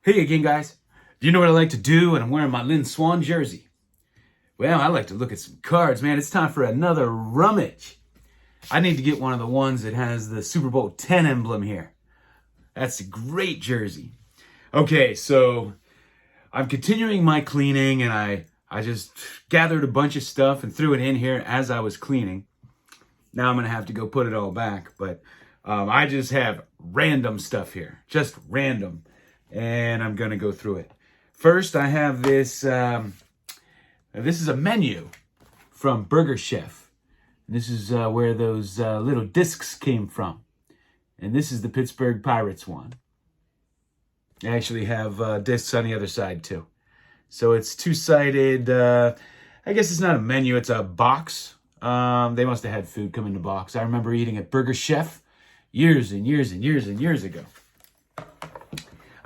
Hey again, guys. Do you know what I like to do when I'm wearing my Lynn Swan jersey? Well, I like to look at some cards, man. It's time for another rummage. I need to get one of the ones that has the Super Bowl 10 emblem here. That's a great jersey. Okay, so I'm continuing my cleaning, and I just gathered a bunch of stuff and threw it in here as I was cleaning. Now I'm going to have to go put it all back, but I just have random stuff here, just random. And I'm going to go through it. First, I have this. This is a menu from Burger Chef. This is where those little discs came from. And this is the Pittsburgh Pirates one. I actually have discs on the other side, too. So it's two-sided. I guess it's not a menu. It's a box. They must have had food come in the box. I remember eating at Burger Chef years and years and years and years ago.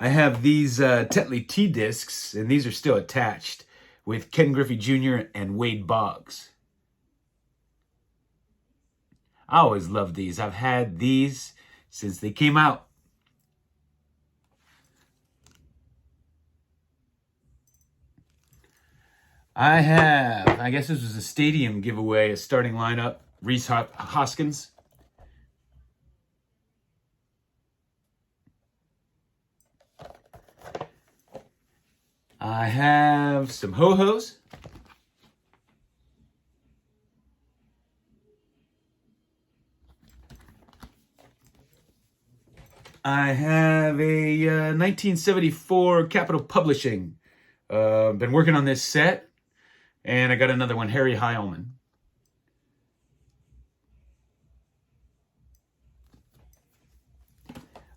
I have these Tetley tea discs, and these are still attached with Ken Griffey Jr. and Wade Boggs. I always loved these. I've had these since they came out. I guess this was a stadium giveaway, a starting lineup, Reese Hoskins. I have some ho-hos. I have a 1974 Capitol Publishing. Been working on this set. And I got another one, Harry Heilman.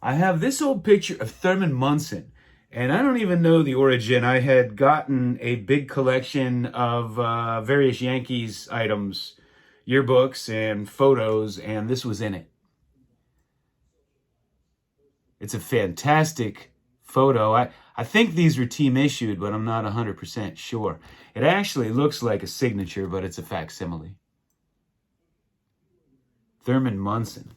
I have this old picture of Thurman Munson. And I don't even know the origin. I had gotten a big collection of various Yankees items, yearbooks and photos, and this was in it. It's a fantastic photo. I think these were team issued, but I'm not 100% sure. It actually looks like a signature, but it's a facsimile. Thurman Munson.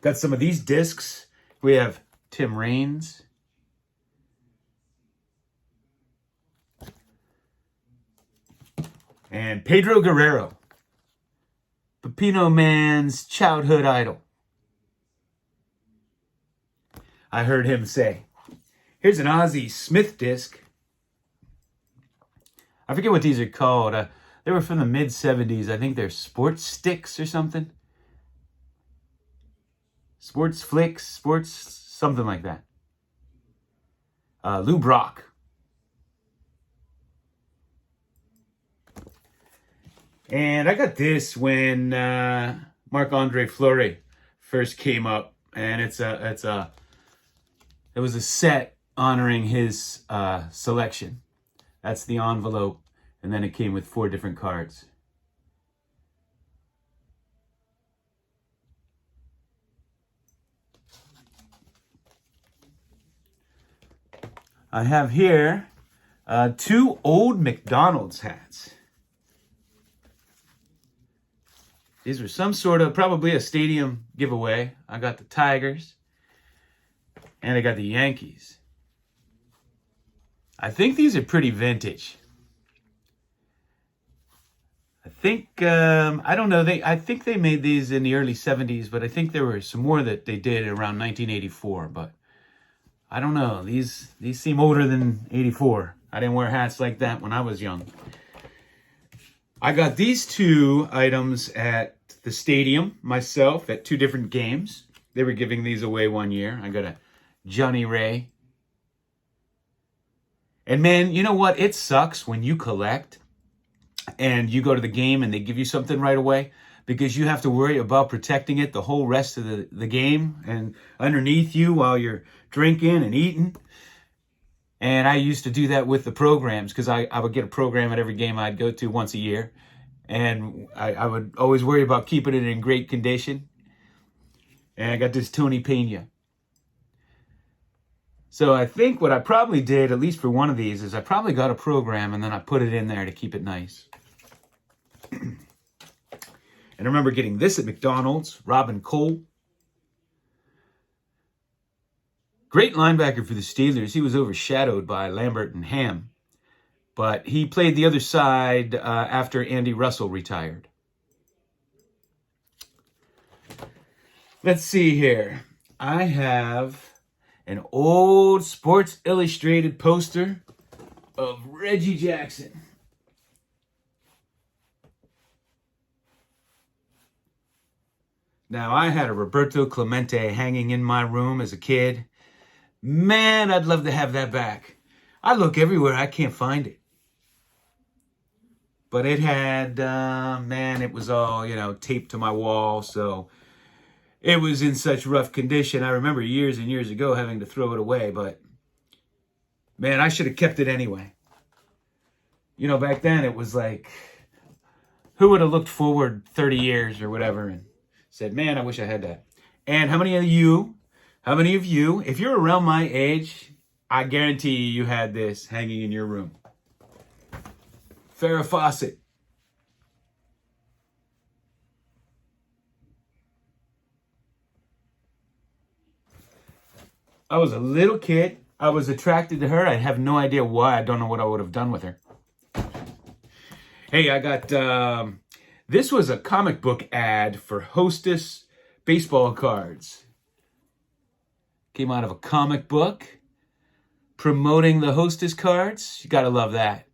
Got some of these discs. We have Tim Raines. And Pedro Guerrero, Pepino Man's childhood idol. I heard him say, here's an Ozzie Smith disc. I forget what these are called. They were from the mid-'70s. I think they're Sports Sticks or something. Sports Flicks, Sports, something like that. Lou Brock. And I got this when Marc-Andre Fleury first came up, and it was a set honoring his selection. That's the envelope, and then it came with 4 different cards. I have here 2 old McDonald's hats. These were some sort of, probably a stadium giveaway. I got the Tigers. And I got the Yankees. I think these are pretty vintage. I think, I don't know. I think they made these in the early 70s, but I think there were some more that they did around 1984. But I don't know. These seem older than 84. I didn't wear hats like that when I was young. I got these 2 items at the stadium myself at 2 different games. They were giving these away one year. I got a Johnny Ray. And man, you know what? It sucks when you collect and you go to the game and they give you something right away because you have to worry about protecting it the whole rest of the game and underneath you while you're drinking and eating. And I used to do that with the programs because I would get a program at every game I'd go to once a year. And I would always worry about keeping it in great condition. And I got this Tony Pena. So I think what I probably did, at least for one of these, is I probably got a program and then I put it in there to keep it nice. And I remember getting this at McDonald's, Robin Cole. Great linebacker for the Steelers. He was overshadowed by Lambert and Ham, but he played the other side after Andy Russell retired. Let's see here. I have an old Sports Illustrated poster of Reggie Jackson. Now, I had a Roberto Clemente hanging in my room as a kid. Man, I'd love to have that back. I look everywhere, I can't find it. But it had, man, it was all, taped to my wall, so it was in such rough condition. I remember years and years ago having to throw it away, but man, I should have kept it anyway. Back then it was like, who would have looked forward 30 years or whatever and said, man, I wish I had that. And how many of you, if you're around my age, I guarantee you had this hanging in your room? Farrah Fawcett. I was a little kid. I was attracted to her. I have no idea why. I don't know what I would have done with her. Hey, I got, this was a comic book ad for Hostess baseball cards. Came out of a comic book promoting the Hostess cards. You gotta love that.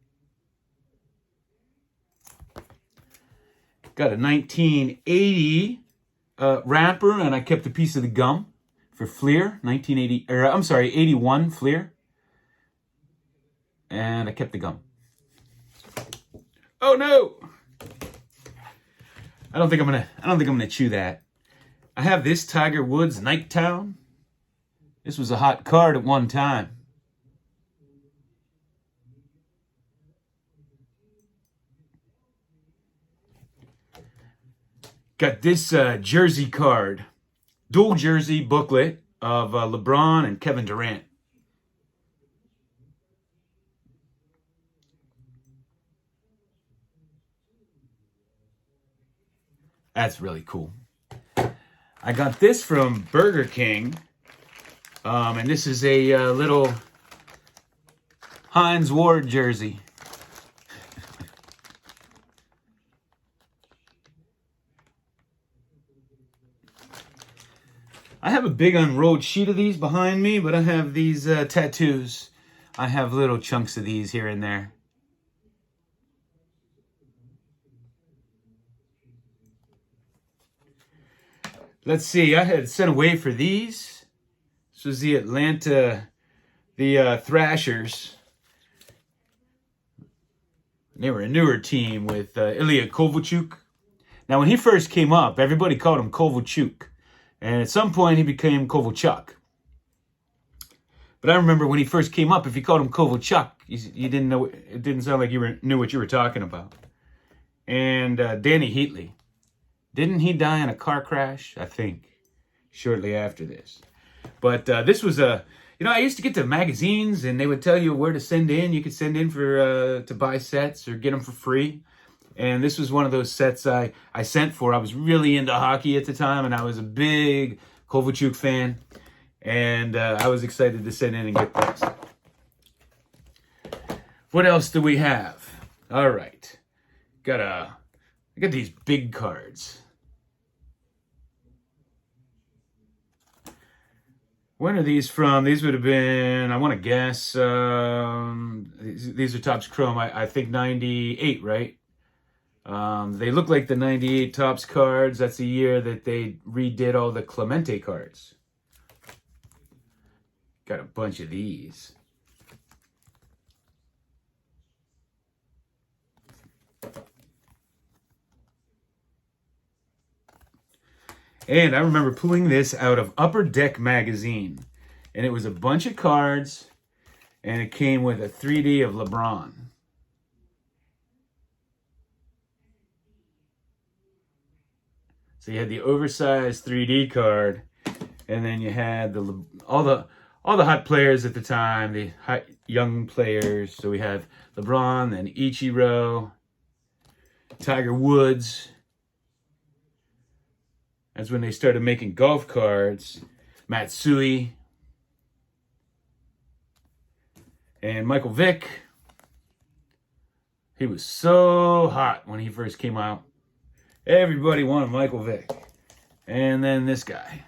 Got a 1980 wrapper, and I kept a piece of the gum for Fleer, 81 Fleer, and I kept the gum. Oh no! I don't think I'm gonna chew that. I have this Tiger Woods Nighttown. This was a hot card at one time. Got this jersey card, dual jersey booklet of LeBron and Kevin Durant. That's really cool. I got this from Burger King, and this is a little Hines Ward jersey. I have a big unrolled sheet of these behind me, but I have these tattoos. I have little chunks of these here and there. Let's see, I had sent away for these. This was the Thrashers. They were a newer team with Ilya Kovalchuk. Now, when he first came up, everybody called him Kovalchuk. And at some point, he became Kovalchuk. But I remember when he first came up, if you called him Kovalchuk, you didn't know. It didn't sound like you knew what you were talking about. And Danny Heatley. Didn't he die in a car crash? I think, shortly after this. But this was I used to get the magazines, and they would tell you where to send in. You could send in for to buy sets or get them for free. And this was one of those sets I sent for. I was really into hockey at the time, and I was a big Kovalchuk fan. And I was excited to send in and get this. What else do we have? All right. I got these big cards. When are these from? These would have been, I want to guess, these are Topps Chrome, I think 98, right? They look like the 98 Topps cards. That's the year that they redid all the Clemente cards. Got a bunch of these. And I remember pulling this out of Upper Deck magazine. And it was a bunch of cards, and it came with a 3D of LeBron. So you had the oversized 3D card, and then you had all the hot players at the time, the hot young players. So we have LeBron, then Ichiro, Tiger Woods. That's when they started making golf cards. Matsui. And Michael Vick, he was so hot when he first came out. Everybody wanted Michael Vick. And then this guy.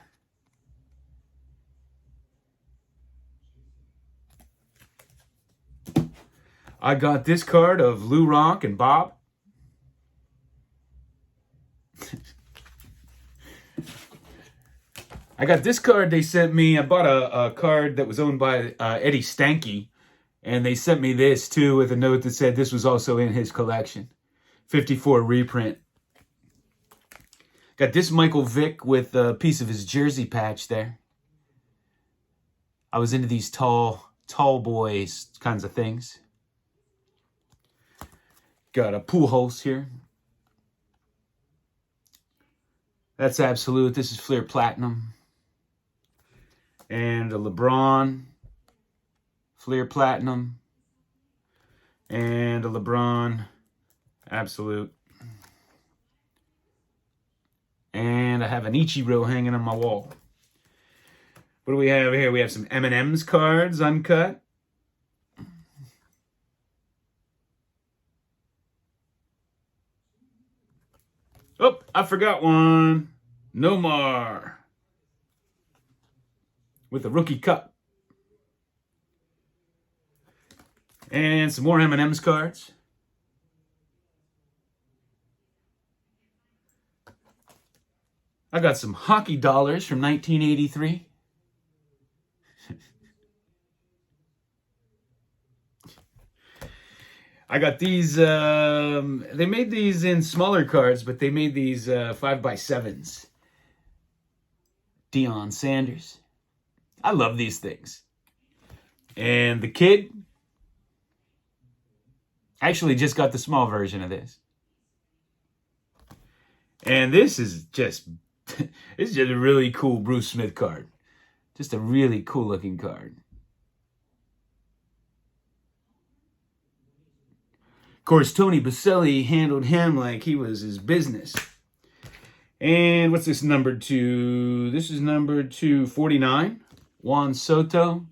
I got this card of Lou Ronk and Bob. I got this card they sent me. I bought a card that was owned by Eddie Stanky. And they sent me this too with a note that said this was also in his collection. 54 reprint. Got this Michael Vick with a piece of his jersey patch there. I was into these tall boys kinds of things. Got a Pujols here. That's Absolute. This is Fleer Platinum. And a LeBron. Fleer Platinum. And a LeBron Absolute. And I have an Ichiro hanging on my wall. What do we have here? We have some M&M's cards, uncut. Oh, I forgot one. Nomar. With a rookie cup. And some more M&M's cards. I got some hockey dollars from 1983. I got these, they made these in smaller cards, but they made these 5x7s. Deion Sanders. I love these things. And the kid, actually just got the small version of this. And this is just, it's just a really cool Bruce Smith card. Just a really cool looking card. Of course, Tony Baselli handled him like he was his business. And what's this number 2? This is number 249. Juan Soto.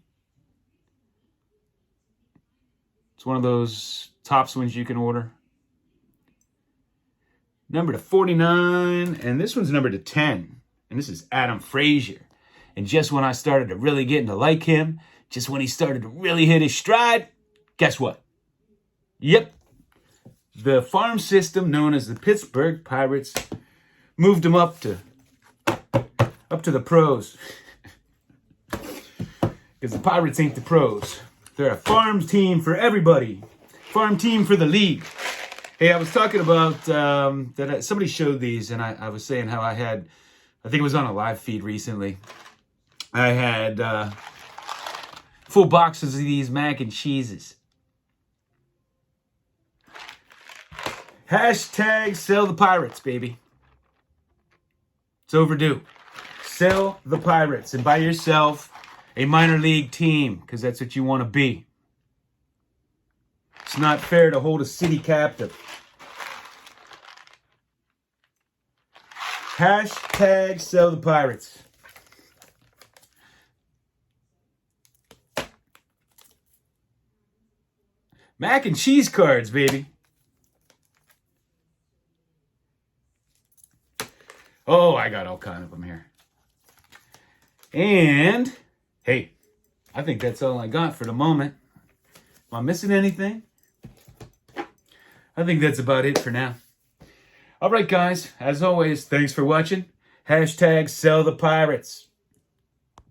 It's one of those Topps ones you can order. Number to 49. And this one's number to 10. And this is Adam Frazier. And just when I started to really get to like him, just when he started to really hit his stride, guess what? Yep. The farm system known as the Pittsburgh Pirates moved him up to the pros. Because the Pirates ain't the pros. They're a farm team for everybody. Farm team for the league. Hey, I was talking about somebody showed these, and I was saying how I think it was on a live feed recently. I had full boxes of these mac and cheeses. Hashtag sell the Pirates, baby. It's overdue. Sell the Pirates and buy yourself a minor league team, because that's what you want to be. It's not fair to hold a city captive. Hashtag sell the Pirates. Mac and cheese cards, baby. Oh, I got all kinds of them here. And, hey, I think that's all I got for the moment. Am I missing anything? I think that's about it for now. All right, guys. As always, thanks for watching. Hashtag sell the Pirates.